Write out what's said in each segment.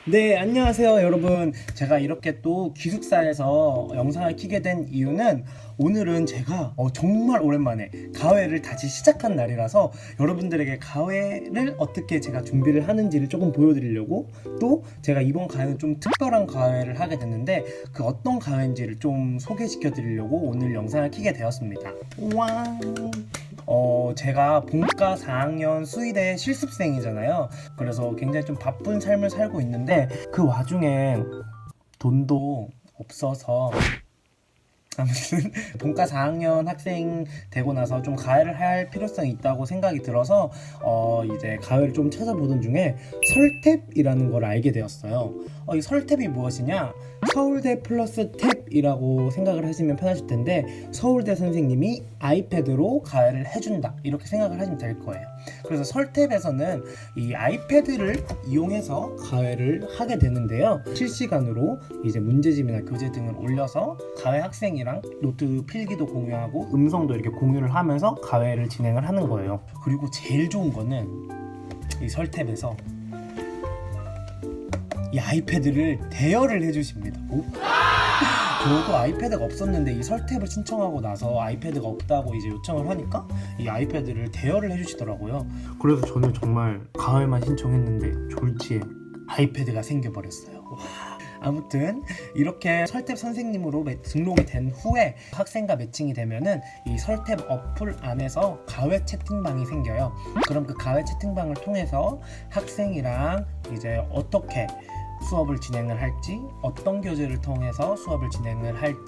네, 안녕하세요, 여러분. 제가 이렇게 또 기숙사에서 영상을 키게 된 이유는 오늘은 제가 정말 오랜만에 가회를 다시 시작한 날이라서 여러분들에게 가회를 어떻게 제가 준비를 하는지를 조금 보여드리려고, 또 제가 이번 가회는 좀 특별한 가회를 하게 됐는데 그 어떤 가회인지를 좀 소개시켜 드리려고 오늘 영상을 키게 되었습니다. 와. 제가 본과 4학년 수의대 실습생이잖아요. 그래서 굉장히 좀 바쁜 삶을 살고 있는데 그 와중에 돈도 없어서 아무튼 본과 4학년 학생 되고 나서 좀 가회를 할 필요성이 있다고 생각이 들어서 이제 가회를 좀 찾아보던 중에 설탭이라는 걸 알게 되었어요. 이 설탭이 무엇이냐? 서울대 플러스 탭이라고 생각을 하시면 편하실 텐데, 서울대 선생님이 아이패드로 가회를 해준다 이렇게 생각을 하시면 될 거예요. 그래서 설탭에서는 이 아이패드를 이용해서 가회를 하게 되는데요, 실시간으로 이제 문제집이나 교재 등을 올려서 가회 학생이랑 노트 필기도 공유하고 음성도 이렇게 공유를 하면서 가회를 진행을 하는 거예요. 그리고 제일 좋은 거는 이 설탭에서 이 아이패드를 대여를 해주십니다. 저도 아이패드가 없었는데 이 설탭을 신청하고 나서 아이패드가 없다고 이제 요청을 하니까 이 아이패드를 대여를 해주시더라고요. 그래서 저는 정말 가을만 신청했는데 졸지에 아이패드가 생겨버렸어요. 아무튼 이렇게 설탭 선생님으로 등록이 된 후에 학생과 매칭이 되면은 이 설탭 어플 안에서 가회 채팅방이 생겨요. 그럼 그 가회 채팅방을 통해서 학생이랑 이제 어떻게 수업을 진행을 할지, 어떤 교재를 통해서 수업을 진행을 할지,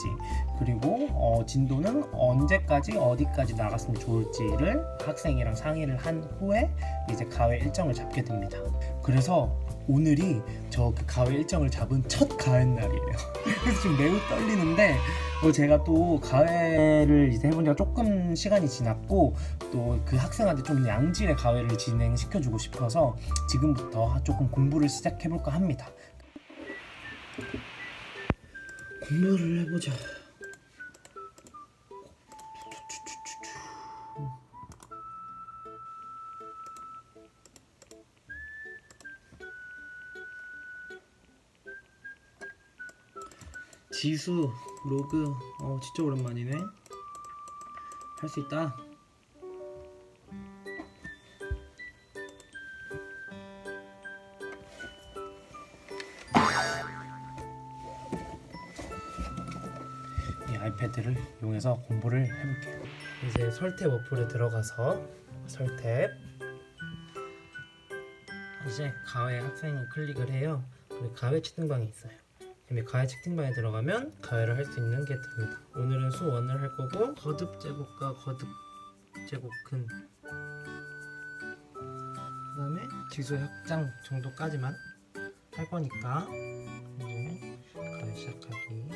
그리고 진도는 언제까지 어디까지 나갔으면 좋을지를 학생이랑 상의를 한 후에 이제 가회 일정을 잡게 됩니다. 그래서 오늘이 저 그 가회 일정을 잡은 첫 가회 날이에요. 그래서 지금 매우 떨리는데, 제가 또 가회를 이제 해본 지가 조금 시간이 지났고 또 그 학생한테 좀 양질의 가회를 진행시켜주고 싶어서 지금부터 조금 공부를 시작해볼까 합니다. 공부를 해보자. 지수, 로그, 진짜 오랜만이네. 할 수 있다. 이 아이패드를 이용해서 공부를 해볼게요. 이제 설탭 어플에 들어가서 설탭 이제 가회 학생을 클릭을 해요. 그리고 가회 채팅방이 있어요. 가회 채팅방에 들어가면 가회를 할 수 있는 게 됩니다. 오늘은 수 1을 할 거고, 거듭 제곱과 거듭 제곱근, 그 다음에 지수의 확장 정도까지만 할 거니까 이제 가회 시작하기.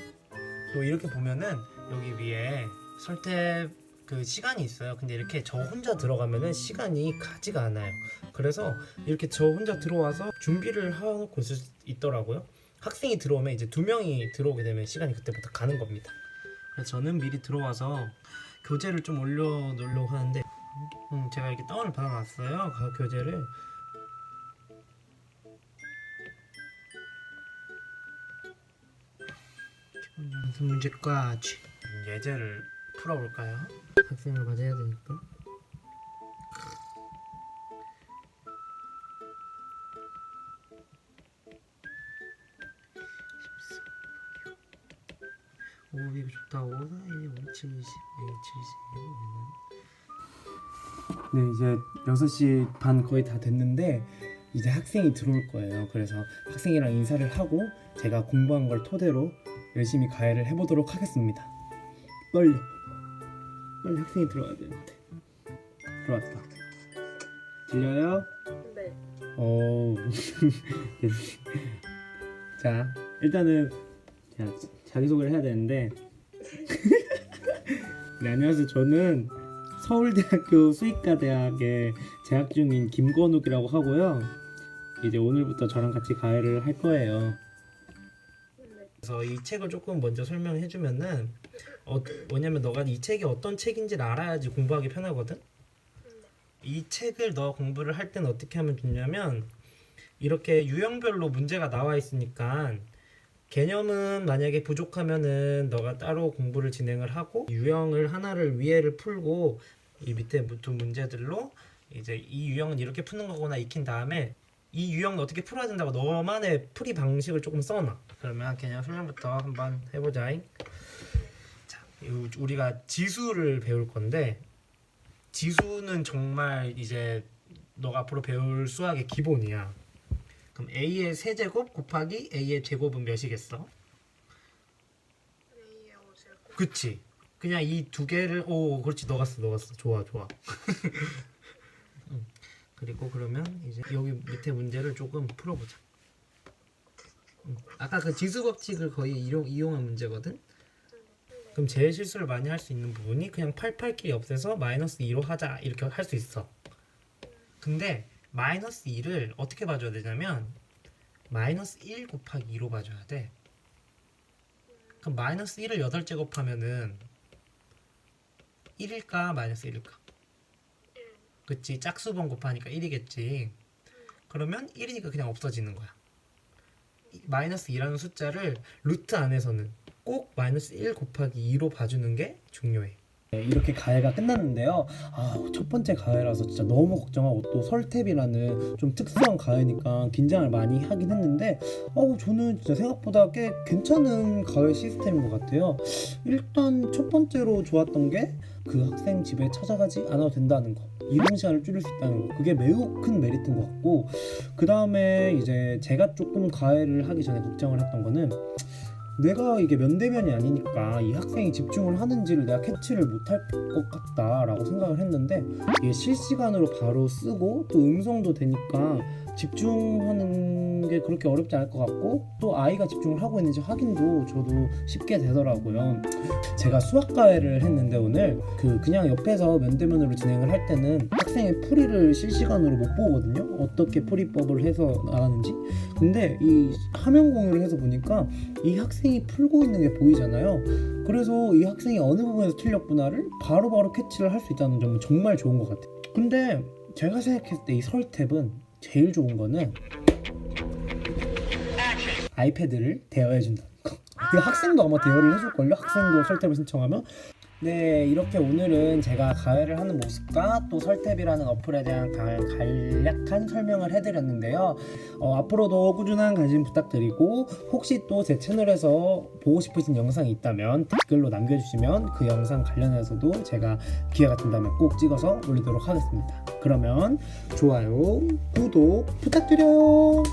또 이렇게 보면은 여기 위에 설탭 그 시간이 있어요. 근데 이렇게 저 혼자 들어가면은 시간이 가지가 않아요. 그래서 이렇게 저 혼자 들어와서 준비를 하고 있더라고요. 학생이 들어오면 이제 2명이 들어오게 되면 시간이 그때부터 가는 겁니다. 그래서 저는 미리 들어와서 교재를 좀 올려놓으려고 하는데, 제가 이렇게 다운을 받아놨어요. 교재를. 기본 연습 문제까지 예제를 풀어볼까요? 학생을 맞아야 되니까. 오, 이거 좋다. 5, 4, 1, 5, 7, 20, 70. 네, 이제 6시 반 거의 다 됐는데 이제 학생이 들어올 거예요. 그래서 학생이랑 인사를 하고 제가 공부한 걸 토대로 열심히 가해를 해보도록 하겠습니다. 떨려. 빨리 학생이 들어와야 되는데. 들어왔다. 들려요? 네. 오. 자, 일단은 자기소개를 해야 되는데 네, 안녕하세요. 저는 서울대학교 수의과대학에 재학 중인 김건욱이라고 하고요. 이제 오늘부터 저랑 같이 가해를 할 거예요. 네. 그래서 이 책을 조금 먼저 설명해 주면은 뭐냐면 너가 이 책이 어떤 책인지를 알아야지 공부하기 편하거든. 이 책을 너 공부를 할 때는 어떻게 하면 좋냐면, 이렇게 유형별로 문제가 나와 있으니까 개념은 만약에 부족하면은 너가 따로 공부를 진행을 하고 유형을 하나를 위에를 풀고 이 밑에 두 문제들로 이제 이 유형은 이렇게 푸는 거구나 익힌 다음에 이 유형은 어떻게 풀어야 된다고 너만의 풀이 방식을 조금 써놔. 그러면 개념 설명부터 한번 해보자. 자, 우리가 지수를 배울 건데 지수는 정말 이제 너가 앞으로 배울 수학의 기본이야. 그럼 a의 세제곱 곱하기 a의 제곱은 몇이겠어? A의 5제곱. 그치? 그냥 이 두 개를 그렇지 넣었어 좋아 그리고 그러면 이제 여기 밑에 문제를 조금 풀어보자. 아까 그 지수 법칙을 거의 이용한 문제거든. 그럼 제일 실수를 많이 할 수 있는 부분이 그냥 88끼리 없애서 마이너스 2로 하자 이렇게 할 수 있어. 근데 마이너스 2를 어떻게 봐줘야 되냐면 마이너스 1 곱하기 2로 봐줘야 돼. 그럼 마이너스 1을 8제곱하면은 1일까 마이너스 1일까? 그치, 짝수번 곱하니까 1이겠지. 그러면 1이니까 그냥 없어지는 거야. 마이너스 2라는 숫자를 루트 안에서는 꼭 마이너스 1 곱하기 2로 봐주는 게 중요해. 이렇게 가해가 끝났는데요. 첫 번째 가해라서 진짜 너무 걱정하고 또 설탭이라는 좀 특수한 가해니까 긴장을 많이 하긴 했는데 저는 진짜 생각보다 꽤 괜찮은 가해 시스템인 것 같아요. 일단 첫 번째로 좋았던 게 그 학생 집에 찾아가지 않아도 된다는 거, 이동 시간을 줄일 수 있다는 거, 그게 매우 큰 메리트인 것 같고, 그 다음에 이제 제가 조금 가해를 하기 전에 걱정을 했던 거는 내가 이게 면대면이 아니니까 이 학생이 집중을 하는지를 내가 캐치를 못할 것 같다라고 생각을 했는데 이게 실시간으로 바로 쓰고 또 음성도 되니까 집중하는 게 그렇게 어렵지 않을 것 같고 또 아이가 집중을 하고 있는지 확인도 저도 쉽게 되더라고요. 제가 수학 과외를 했는데 오늘 그냥 옆에서 면대면으로 진행을 할 때는 학생의 풀이를 실시간으로 못 보거든요. 어떻게 풀이법을 해서 나가는지. 근데 이 화면 공유를 해서 보니까 이 학생이 풀고 있는 게 보이잖아요. 그래서 이 학생이 어느 부분에서 틀렸구나를 바로바로 캐치를 할 수 있다는 점은 정말 좋은 것 같아요. 근데 제가 생각했을 때 이 설탭은 제일 좋은 거는 아이패드를 대여해준다는 거. 그 학생도 아마 대여를 해줄걸요? 학생도 설탭을 신청하면. 네, 이렇게 오늘은 제가 가해를 하는 모습과 또 설탭이라는 어플에 대한 간략한 설명을 해드렸는데요. 앞으로도 꾸준한 관심 부탁드리고 혹시 또 제 채널에서 보고 싶으신 영상이 있다면 댓글로 남겨주시면 그 영상 관련해서도 제가 기회가 된다면 꼭 찍어서 올리도록 하겠습니다. 그러면 좋아요, 구독 부탁드려요.